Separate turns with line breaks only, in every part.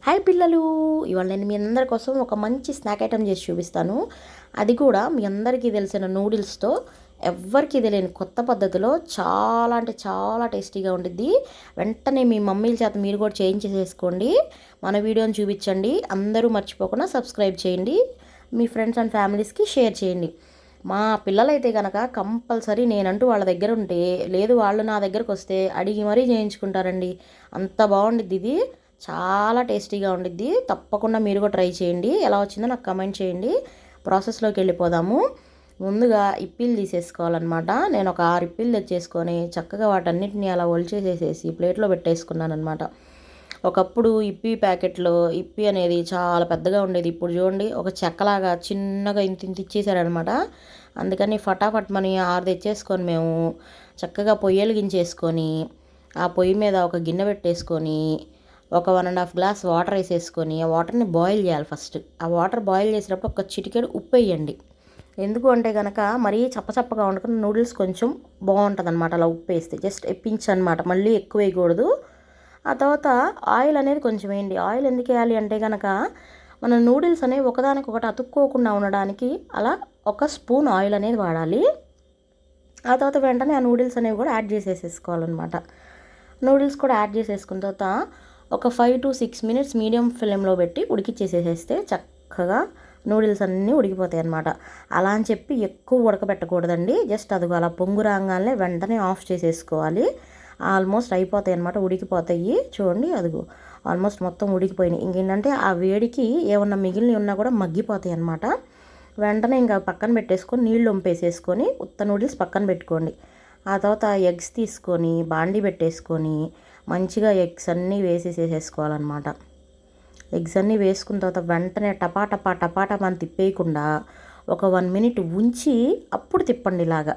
Hi పిల్లలు, ఇవాళ నేను మీ అందరి కోసం ఒక మంచి స్నాక్ ఐటెం చేసి చూపిస్తాను. అది కూడా మీ అందరికీ తెలిసిన నూడిల్స్తో ఎవ్వరికి తెలియని కొత్త పద్ధతిలో చాలా అంటే చాలా టేస్టీగా ఉండిద్ది. వెంటనే మీ మమ్మీల చేత మీరు కూడా చేయించేసేసుకోండి. మన వీడియోని చూపించండి. అందరూ మర్చిపోకుండా సబ్స్క్రైబ్ చేయండి. మీ ఫ్రెండ్స్ అండ్ ఫ్యామిలీస్కి షేర్ చేయండి. మా పిల్లలైతే కనుక కంపల్సరీ నేనంటూ వాళ్ళ దగ్గర ఉంటే, లేదు వాళ్ళు నా దగ్గరకు వస్తే అడిగి మరీ చేయించుకుంటారండి. అంత బాగుండిద్ది ఇది. చాలా టేస్టీగా ఉండిద్ది. తప్పకుండా మీరు కూడా ట్రై చేయండి. ఎలా వచ్చిందో నాకు కమెంట్ చేయండి. ప్రాసెస్లోకి వెళ్ళిపోదాము. ముందుగా ఇప్పీలు తీసేసుకోవాలన్నమాట. నేను ఒక 6 ఇప్పీలు తెచ్చేసుకొని చక్కగా వాటన్నిటిని అలా ఒలిచేసేసేసి ప్లేట్లో పెట్టేసుకున్నాను అనమాట. ఒకప్పుడు ఇప్పీ ప్యాకెట్లో ఇప్పీ అనేది చాలా పెద్దగా ఉండేది. ఇప్పుడు చూడండి ఒక చెక్కలాగా చిన్నగా ఇంత ఇంత ఇచ్చేసారనమాట. అందుకని ఫటాఫట్ మని 6 తెచ్చేసుకొని మేము చక్కగా పొయ్యి వెలిగించేసుకొని ఆ పొయ్యి మీద ఒక గిన్నె పెట్టేసుకొని ఒక 1.5 గ్లాస్ వాటర్ వేసేసుకొని ఆ వాటర్ని బాయిల్ చేయాలి. ఫస్ట్ ఆ వాటర్ బాయిల్ చేసేటప్పుడు ఒక చిటికెడు ఉప్పు వేయండి. ఎందుకు అంటే కనుక మరీ చప్పచప్పగా ఉండకుండా నూడిల్స్ కొంచెం బాగుంటుంది అనమాట. అలా ఉప్పు వేస్తే జస్ట్ ఎప్పించనమాట, మళ్ళీ ఎక్కువ వేయకూడదు. ఆ తర్వాత ఆయిల్ అనేది కొంచెం వేయండి. ఆయిల్ ఎందుకు వేయాలి అంటే కనుక మన నూడిల్స్ అనేవి ఒకదానికొకటి అతుక్కోకుండా ఉండడానికి అలా 1 స్పూన్ ఆయిల్ అనేది వాడాలి. ఆ తర్వాత వెంటనే ఆ నూడిల్స్ అనేవి కూడా యాడ్ చేసేసుకోవాలన్నమాట. నూడిల్స్ కూడా యాడ్ చేసేసుకున్న తర్వాత ఒక 5 to 6 మినిట్స్ మీడియం ఫ్లేమ్లో పెట్టి ఉడికిచ్చేసేస్తే చక్కగా నూడిల్స్ అన్నీ ఉడికిపోతాయి అన్నమాట. అలా అని చెప్పి ఎక్కువ ఉడకబెట్టకూడదండి. జస్ట్ అదిగో అలా పొంగు రాగానే వెంటనే ఆఫ్ చేసేసుకోవాలి. ఆల్మోస్ట్ అయిపోతాయి అన్నమాట, ఉడికిపోతాయి. చూడండి అదిగో ఆల్మోస్ట్ మొత్తం ఉడికిపోయినాయి. ఇంకేంటంటే ఆ వేడికి ఏమన్నా మిగిలినవి ఉన్నా కూడా మగ్గిపోతాయి అన్నమాట. వెంటనే ఇంకా పక్కన పెట్టేసుకొని నీళ్ళు వంపేసేసుకొని ఉత్త నూడిల్స్ పక్కన పెట్టుకోండి. ఆ తర్వాత ఎగ్స్ తీసుకొని బాండీ పెట్టేసుకొని మంచిగా ఎగ్స్ అన్నీ వేసేసేసుకోవాలన్నమాట. ఎగ్స్ అన్నీ వేసుకున్న తర్వాత వెంటనే టపాటపా మనం తిప్పేయకుండా ఒక 1 మినిట్ ఉంచి అప్పుడు తిప్పండి ఇలాగా.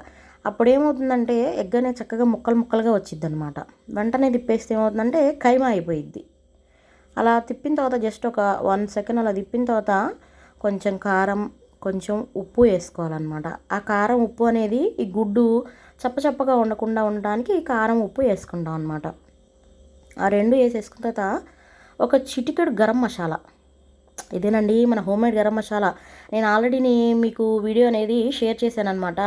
అప్పుడు ఏమవుతుందంటే ఎగ్ అనేది చక్కగా ముక్కలు ముక్కలుగా వచ్చిద్ది అనమాట. వెంటనే తిప్పేస్తే ఏమవుతుందంటే కైమా అయిపోయిద్ది. అలా తిప్పిన తర్వాత జస్ట్ ఒక 1 సెకండ్ అలా తిప్పిన తర్వాత కొంచెం కారం, కొంచెం ఉప్పు వేసుకోవాలన్నమాట. ఆ కారం ఉప్పు అనేది ఈ గుడ్డు చప్పచప్పగా ఉండకుండా ఉండడానికి కారం ఉప్పు వేసుకుంటాం అనమాట. ఆ 2 వేసేసుకున్న తర్వాత ఒక చిటికెడు గరం మసాలా, ఇదేనండి మన హోమ్మేడ్ గరం మసాలా. నేను ఆల్రెడీ మీకు వీడియో అనేది షేర్ చేశాను అనమాట.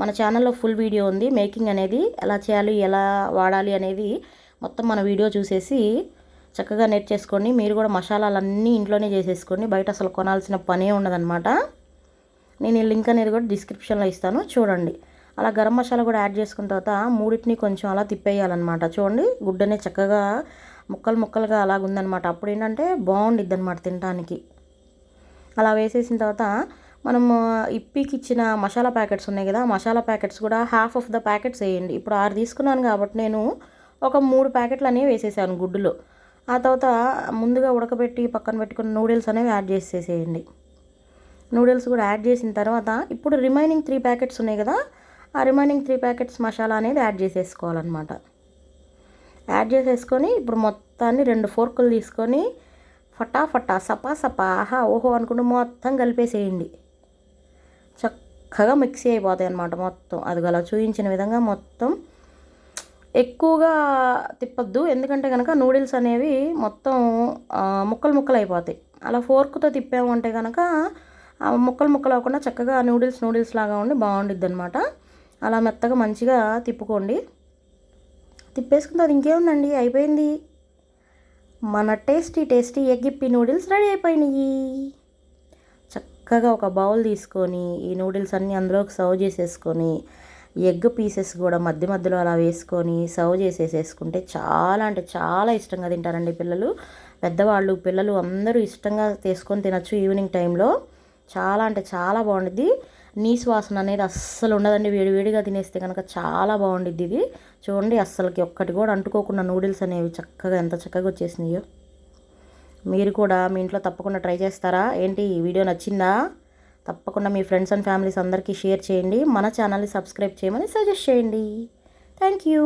మన ఛానల్లో ఫుల్ వీడియో ఉంది. మేకింగ్ అనేది ఎలా చేయాలి, ఎలా వాడాలి అనేది మొత్తం మన వీడియో చూసేసి చక్కగా నేర్చేసుకోండి. మీరు కూడా మసాలాలన్నీ ఇంట్లోనే చేసేసుకోండి. బయట అసలు కొనాల్సిన పనే ఉండదన్నమాట. నేను ఈ లింక్ అనేది కూడా డిస్క్రిప్షన్లో ఇస్తాను, చూడండి. అలా గరం మసాలా కూడా యాడ్ చేసుకున్న తర్వాత మూడింటిని కొంచెం అలా తిప్పేయాలన్నమాట. చూడండి గుడ్డనే చక్కగా ముక్కలు ముక్కలుగా అలాగుందనమాట. అప్పుడు ఏంటంటే బాగుండిద్ది అనమాట తినడానికి. అలా వేసేసిన తర్వాత మనము ఇప్పీకి ఇచ్చిన మసాలా ప్యాకెట్స్ ఉన్నాయి కదా, మసాలా ప్యాకెట్స్ కూడా హాఫ్ ఆఫ్ ద ప్యాకెట్స్ వేయండి. ఇప్పుడు 6 తీసుకున్నాను కాబట్టి నేను ఒక 3 ప్యాకెట్లు అనేవి వేసేసాను గుడ్డులో. ఆ తర్వాత ముందుగా ఉడకబెట్టి పక్కన పెట్టుకున్న నూడిల్స్ అనేవి యాడ్ చేసేసేయండి. నూడిల్స్ కూడా యాడ్ చేసిన తర్వాత ఇప్పుడు రిమైనింగ్ 3 ప్యాకెట్స్ ఉన్నాయి కదా, ఆ రిమైనింగ్ 3 ప్యాకెట్స్ మసాలా అనేది యాడ్ చేసేసుకోవాలన్నమాట. యాడ్ చేసేసుకొని ఇప్పుడు మొత్తాన్ని 2 ఫోర్కులు తీసుకొని ఫటాఫటా సపా ఆహా ఓహో అనుకుంటూ మొత్తం కలిపేసేయండి. చక్కగా మిక్సీ అయిపోతాయి అన్నమాట మొత్తం. అది అలా చూపించిన విధంగా మొత్తం ఎక్కువగా తిప్పొద్దు, ఎందుకంటే కనుక నూడిల్స్ అనేవి మొత్తం ముక్కలు ముక్కలు అయిపోతాయి. అలా ఫోర్క్తో తిప్పాము అంటే కనుక ముక్కలు ముక్కలు అవ్వకుండా చక్కగా నూడిల్స్ లాగా ఉండి బాగుండిద్ది అనమాట. అలా మెత్తగా మంచిగా తిప్పుకోండి. తిప్పేసుకుంటే అది ఇంకేముందండి, అయిపోయింది. మన టేస్టీ ఎగ్ ఇప్పీ నూడిల్స్ రెడీ అయిపోయినాయి. చక్కగా ఒక బౌల్ తీసుకొని ఈ నూడిల్స్ అన్నీ అందులోకి సర్వ్ చేసేసుకొని ఎగ్ పీసెస్ కూడా మధ్య మధ్యలో అలా వేసుకొని సర్వ్ చేసేసుకుంటే చాలా అంటే చాలా ఇష్టంగా తింటారండి పిల్లలు, పెద్దవాళ్ళు, పిల్లలు అందరూ ఇష్టంగా తీసుకొని తినచ్చు ఈవినింగ్ టైంలో. చాలా అంటే చాలా బాగుండిద్ది. నీసు వాసన అనేది అస్సలు ఉండదండి. వేడివేడిగా తినేస్తే కనుక చాలా బాగుండిద్ది ఇది. చూడండి అస్సలకి ఒక్కటి కూడా అంటుకోకుండా నూడిల్స్ అనేవి చక్కగా ఎంత చక్కగా వచ్చేసినాయో. మీరు కూడా మీ ఇంట్లో తప్పకుండా ట్రై చేస్తారా ఏంటి? ఈ వీడియో నచ్చిందా? తప్పకుండా మీ ఫ్రెండ్స్ అండ్ ఫ్యామిలీస్ అందరికీ షేర్ చేయండి. మన ఛానల్ని సబ్స్క్రైబ్ చేయమని సజెస్ట్ చేయండి. Thank you.